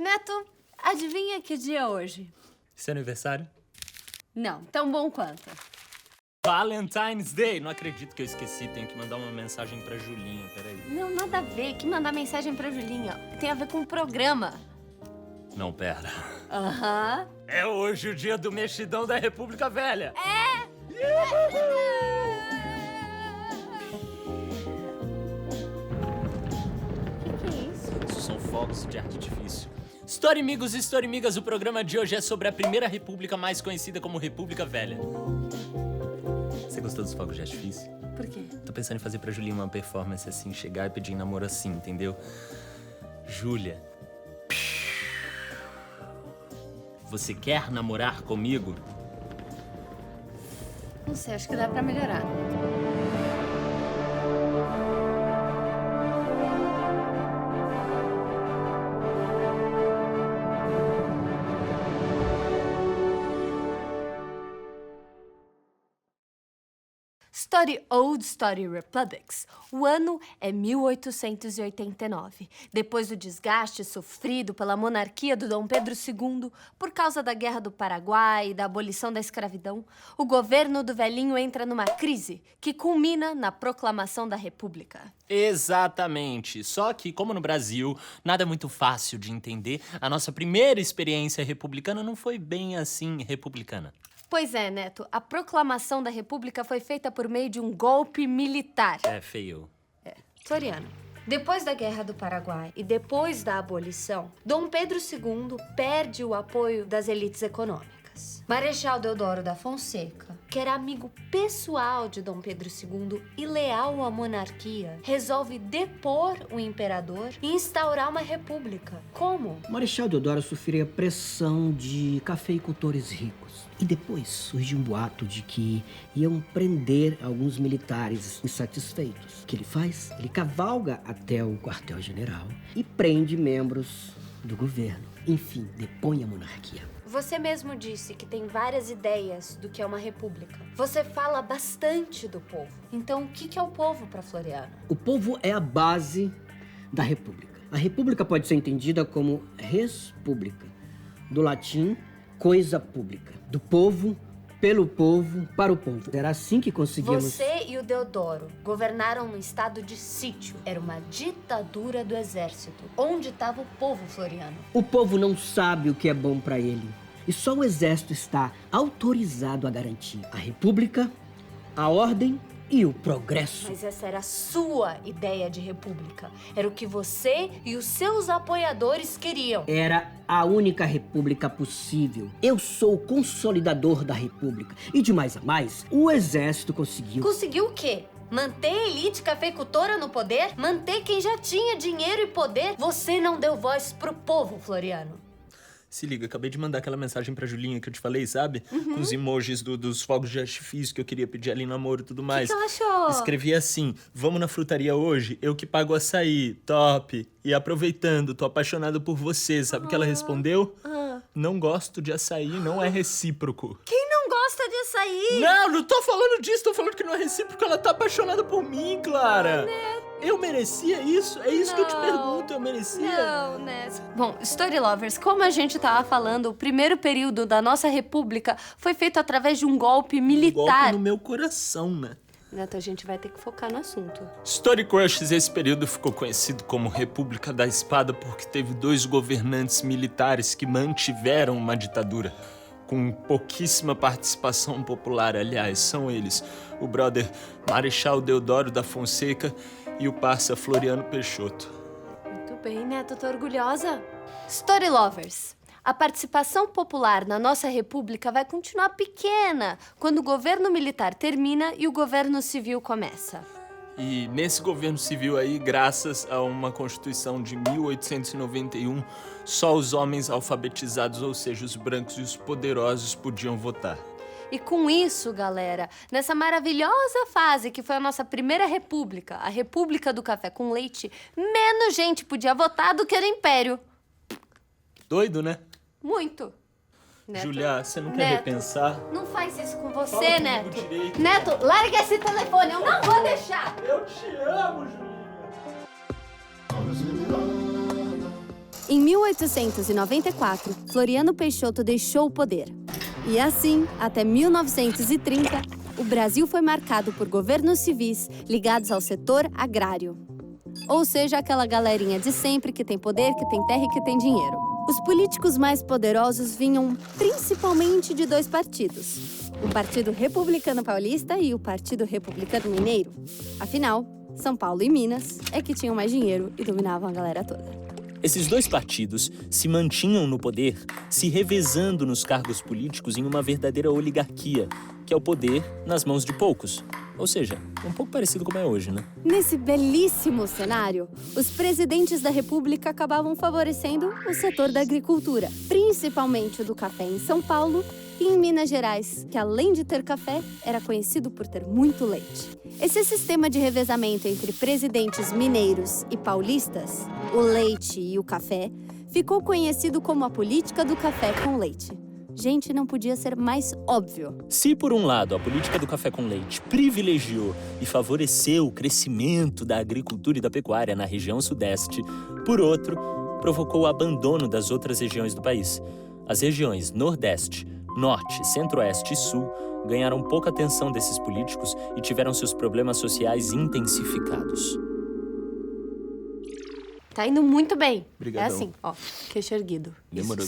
Neto, adivinha que dia é hoje? Seu aniversário? Não, tão bom quanto. Valentine's Day! Não acredito que eu esqueci, tenho que mandar uma mensagem pra Julinha, peraí. Não, nada a ver. Que mandar mensagem pra Julinha? Tem a ver com o programa. Não, pera. Aham. É hoje o dia do mexidão da República Velha! É! Que é isso? Isso são fogos de artifício. Story amigos e Story amigas, o programa de hoje é sobre a primeira república mais conhecida como República Velha. Você gostou dos fogos de artifício? Por quê? Tô pensando em fazer pra Julinha uma performance assim, chegar e pedir em namoro assim, entendeu? Júlia. Você quer namorar comigo? Não sei, acho que dá pra melhorar. Story Old Story Republics. O ano é 1889. Depois do desgaste sofrido pela monarquia do Dom Pedro II, por causa da Guerra do Paraguai e da abolição da escravidão, o governo do velhinho entra numa crise que culmina na proclamação da República. Exatamente. Só que, como no Brasil, nada é muito fácil de entender, a nossa primeira experiência republicana não foi bem assim republicana. Pois é, Neto. A proclamação da República foi feita por meio de um golpe militar. É, feio. Floriano. Depois da Guerra do Paraguai e depois da abolição, Dom Pedro II perde o apoio das elites econômicas. Marechal Deodoro da Fonseca, que era amigo pessoal de Dom Pedro II e leal à monarquia, resolve depor o imperador e instaurar uma república. Como? Marechal Deodoro sofria pressão de cafeicultores ricos. E depois surgiu um boato de que iam prender alguns militares insatisfeitos. O que ele faz? Ele cavalga até o quartel-general e prende membros do governo. Enfim, depõe a monarquia. Você mesmo disse que tem várias ideias do que é uma república. Você fala bastante do povo. Então, o que é o povo para Floriano? O povo é a base da república. A república pode ser entendida como res publica, do latim coisa pública, do povo, pelo povo, para o povo. Era assim que conseguimos... Você e o Deodoro governaram num estado de sítio. Era uma ditadura do exército. Onde estava o povo, Floriano? O povo não sabe o que é bom para ele. E só o exército está autorizado a garantir a república, a ordem e o progresso. Mas essa era a sua ideia de república. Era o que você e os seus apoiadores queriam. Era a única república possível. Eu sou o consolidador da república. E de mais a mais, o exército conseguiu... Conseguiu o quê? Manter a elite cafeicultora no poder? Manter quem já tinha dinheiro e poder? Você não deu voz pro povo, Floriano. Se liga, acabei de mandar aquela mensagem pra Julinha que eu te falei, sabe? Com os emojis dos fogos de artifício que eu queria pedir ali em namoro e tudo mais. O que ela achou? Escrevi assim, vamos na frutaria hoje? Eu que pago açaí, top. E aproveitando, tô apaixonado por você. Sabe o que ela respondeu? Não gosto de açaí, não é recíproco. Quem não gosta de açaí? Não tô falando disso, tô falando que não é recíproco, ela tá apaixonada por mim, Clara. Eu merecia isso? É isso que eu te pergunto, eu merecia? Não, Neto. Bom, Story Lovers, como a gente tava falando, o primeiro período da nossa república foi feito através de um golpe militar. Golpe no meu coração, né? Neto, a gente vai ter que focar no assunto. Story Crushes, esse período ficou conhecido como República da Espada porque teve 2 governantes militares que mantiveram uma ditadura. Com pouquíssima participação popular, aliás, são eles. O brother Marechal Deodoro da Fonseca e o parça Floriano Peixoto. Muito bem, Neto, tô orgulhosa. Story Lovers, a participação popular na nossa república vai continuar pequena quando o governo militar termina e o governo civil começa. E nesse governo civil aí, graças a uma Constituição de 1891, só os homens alfabetizados, ou seja, os brancos e os poderosos, podiam votar. E com isso, galera, nessa maravilhosa fase que foi a nossa primeira república, a República do Café com Leite, menos gente podia votar do que no Império. Doido, né? Muito. Neto, Julia, você não quer Neto, repensar? Não faz isso com você, Fala comigo Neto. direito. Neto, larga esse telefone, eu não vou deixar. Eu te amo, Julia. Em 1894, Floriano Peixoto deixou o poder. E assim, até 1930, o Brasil foi marcado por governos civis ligados ao setor agrário. Ou seja, aquela galerinha de sempre que tem poder, que tem terra e que tem dinheiro. Os políticos mais poderosos vinham principalmente de 2 partidos. O Partido Republicano Paulista e o Partido Republicano Mineiro. Afinal, São Paulo e Minas é que tinham mais dinheiro e dominavam a galera toda. Esses 2 partidos se mantinham no poder, se revezando nos cargos políticos em uma verdadeira oligarquia, que é o poder nas mãos de poucos. Ou seja, um pouco parecido como é hoje, né? Nesse belíssimo cenário, os presidentes da República acabavam favorecendo o setor da agricultura, principalmente o do café em São Paulo e em Minas Gerais, que além de ter café, era conhecido por ter muito leite. Esse sistema de revezamento entre presidentes mineiros e paulistas, o leite e o café, ficou conhecido como a política do café com leite. Gente, não podia ser mais óbvio. Se, por um lado, a política do café com leite privilegiou e favoreceu o crescimento da agricultura e da pecuária na região sudeste, por outro, provocou o abandono das outras regiões do país. As regiões Nordeste, Norte, Centro-Oeste e Sul ganharam pouca atenção desses políticos e tiveram seus problemas sociais intensificados. Tá indo muito bem. Obrigadão. É assim, ó, queixo erguido. Demorou.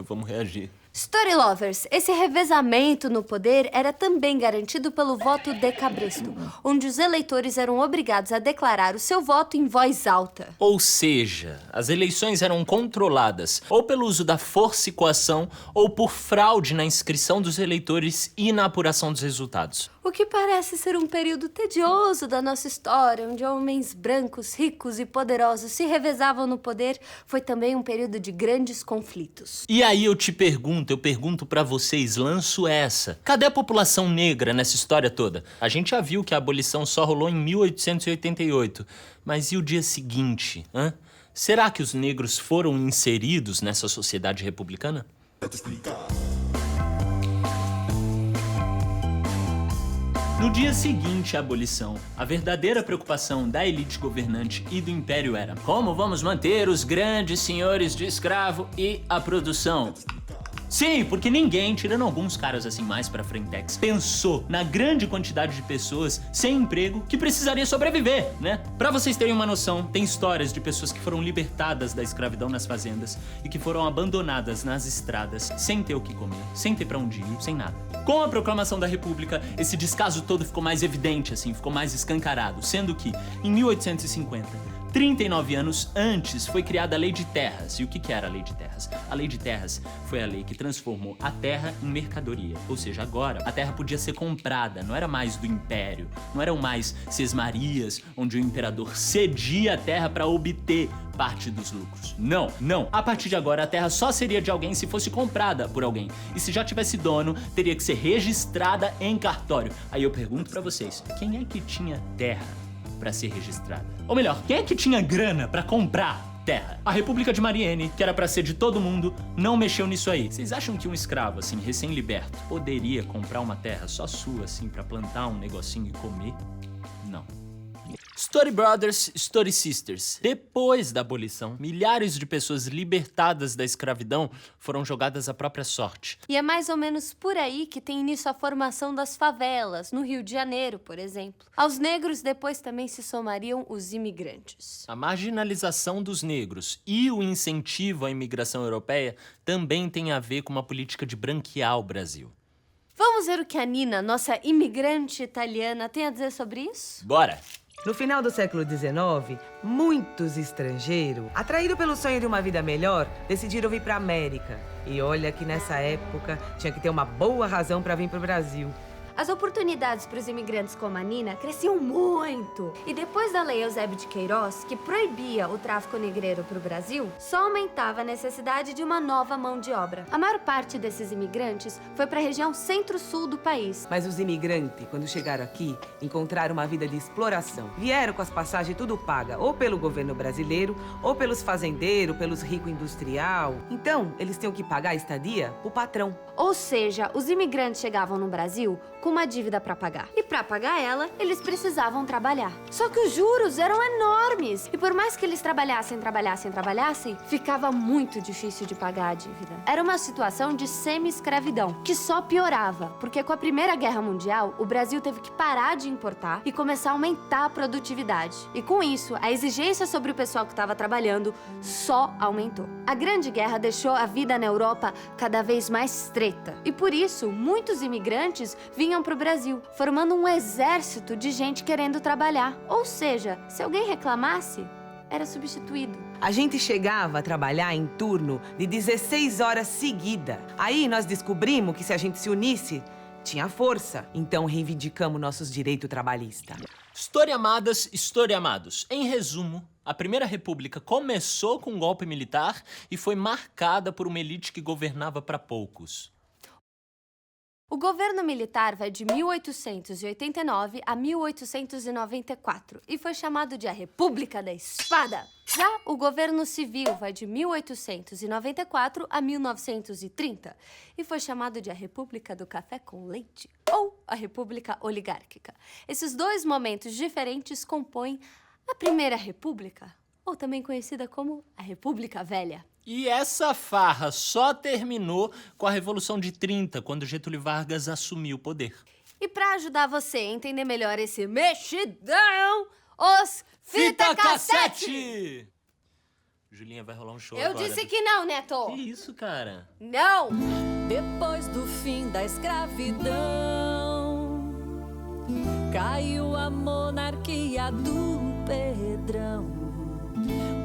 Vamos reagir. Story Lovers, esse revezamento no poder era também garantido pelo voto de cabresto, onde os eleitores eram obrigados a declarar o seu voto em voz alta. Ou seja, as eleições eram controladas ou pelo uso da força e coação ou por fraude na inscrição dos eleitores e na apuração dos resultados. O que parece ser um período tedioso da nossa história, onde homens brancos, ricos e poderosos se revezavam no poder, foi também um período de grandes conflitos. E aí eu pergunto pra vocês, lanço essa. Cadê a população negra nessa história toda? A gente já viu que a abolição só rolou em 1888. Mas e o dia seguinte, hã? Será que os negros foram inseridos nessa sociedade republicana? Vou te explicar. No dia seguinte à abolição, a verdadeira preocupação da elite governante e do império era: como vamos manter os grandes senhores de escravo e a produção? Sim, porque ninguém, tirando alguns caras assim mais pra frentex, pensou na grande quantidade de pessoas sem emprego que precisaria sobreviver, né? Pra vocês terem uma noção, tem histórias de pessoas que foram libertadas da escravidão nas fazendas e que foram abandonadas nas estradas sem ter o que comer, sem ter pra onde ir, sem nada. Com a proclamação da República, esse descaso todo ficou mais evidente, assim, ficou mais escancarado, sendo que, em 1850, 39 anos antes, foi criada a Lei de Terras. E o que era a Lei de Terras? A Lei de Terras foi a lei que transformou a terra em mercadoria. Ou seja, agora a terra podia ser comprada, não era mais do império, não eram mais sesmarias, onde o imperador cedia a terra para obter parte dos lucros. Não. A partir de agora, a terra só seria de alguém se fosse comprada por alguém. E se já tivesse dono, teria que ser registrada em cartório. Aí eu pergunto pra vocês, quem é que tinha terra pra ser registrada? Ou melhor, quem é que tinha grana pra comprar terra? A República de Mariene, que era pra ser de todo mundo, não mexeu nisso aí. Vocês acham que um escravo, assim, recém-liberto, poderia comprar uma terra só sua, assim, pra plantar um negocinho e comer? Não. Story Brothers, Story Sisters. Depois da abolição, milhares de pessoas libertadas da escravidão foram jogadas à própria sorte. E é mais ou menos por aí que tem início a formação das favelas, no Rio de Janeiro, por exemplo. Aos negros depois também se somariam os imigrantes. A marginalização dos negros e o incentivo à imigração europeia também tem a ver com uma política de branquear o Brasil. Vamos ver o que a Nina, nossa imigrante italiana, tem a dizer sobre isso? Bora! No final do século XIX, muitos estrangeiros, atraídos pelo sonho de uma vida melhor, decidiram vir para a América. E olha que nessa época tinha que ter uma boa razão para vir para o Brasil. As oportunidades para os imigrantes como a Nina cresciam muito. E depois da Lei Eusébio de Queiroz, que proibia o tráfico negreiro para o Brasil, só aumentava a necessidade de uma nova mão de obra. A maior parte desses imigrantes foi para a região centro-sul do país. Mas os imigrantes, quando chegaram aqui, encontraram uma vida de exploração. Vieram com as passagens tudo paga, ou pelo governo brasileiro, ou pelos fazendeiros, pelos ricos industrial. Então, eles tinham que pagar a estadia pro patrão. Ou seja, os imigrantes chegavam no Brasil com com uma dívida para pagar. E para pagar ela, eles precisavam trabalhar. Só que os juros eram enormes. E por mais que eles trabalhassem, ficava muito difícil de pagar a dívida. Era uma situação de semi-escravidão, que só piorava, porque com a Primeira Guerra Mundial, o Brasil teve que parar de importar e começar a aumentar a produtividade. E com isso, a exigência sobre o pessoal que estava trabalhando só aumentou. A Grande Guerra deixou a vida na Europa cada vez mais estreita. E por isso, muitos imigrantes vinham para o Brasil, formando um exército de gente querendo trabalhar. Ou seja, se alguém reclamasse, era substituído. A gente chegava a trabalhar em turno de 16 horas seguida. Aí nós descobrimos que se a gente se unisse, tinha força. Então reivindicamos nossos direitos trabalhistas. Historiamadas, historiamados. Em resumo, a Primeira República começou com um golpe militar e foi marcada por uma elite que governava para poucos. O governo militar vai de 1889 a 1894 e foi chamado de a República da Espada. Já o governo civil vai de 1894 a 1930 e foi chamado de a República do Café com Leite ou a República Oligárquica. Esses dois momentos diferentes compõem a Primeira República, ou também conhecida como a República Velha. E essa farra só terminou com a Revolução de 30, quando Getúlio Vargas assumiu o poder. E para ajudar você a entender melhor esse mexidão, os Fita Cassete! Julinha, vai rolar um show Eu agora. disse que não, Neto! Que isso, cara? Não! Depois do fim da escravidão, caiu a monarquia do Pedrão.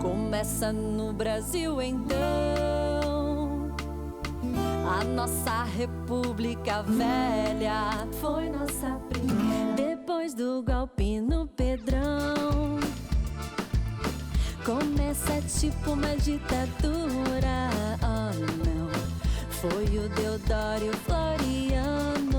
Começa no Brasil, então, a nossa República Velha. Foi nossa primeira. Depois do golpe no Pedrão, começa tipo uma ditadura. Oh, não. Foi o Deodoro e o Floriano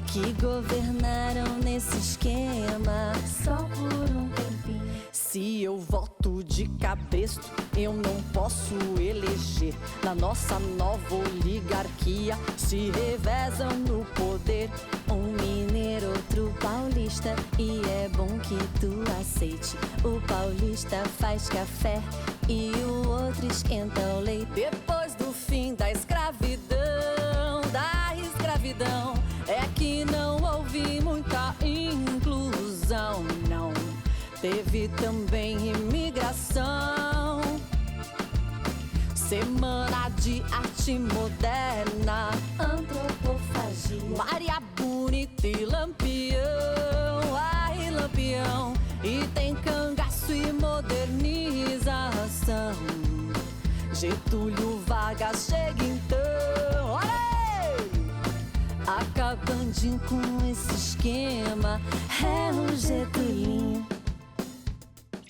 que governaram nesse esquema só por um tempinho. Se eu voto de cabresto, eu não posso eleger. Na nossa nova oligarquia se revezam no poder um mineiro, outro paulista, e é bom que tu aceite. O paulista faz café e o outro esquenta o leite. Depois do fim da escravidão, é que não houve muita inclusão, não. Teve também imigração, Semana de Arte Moderna, antropofagia, Maria Bonita e Lampião, ai Lampião. E tem cangaço e modernização, Getúlio Vargas chega então, olha aí! Acabandinho com esse esquema, é um Getulinho.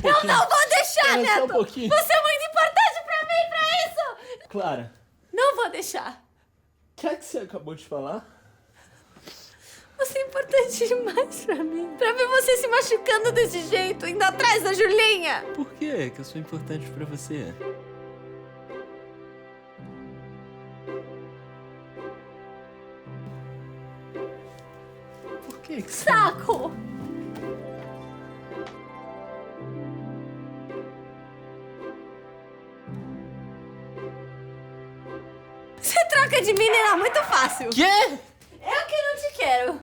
Eu não vou deixar, Espera só Neto! um pouquinho. Você é muito importante pra mim, pra isso! Clara, Não vou deixar. o que é que você acabou de falar? Você é importante demais pra mim. Pra ver você se machucando desse jeito, indo atrás da Julinha. Por que eu sou importante pra você? Por que você... Saco! Você troca de menina muito fácil. Quê? Eu que não te quero.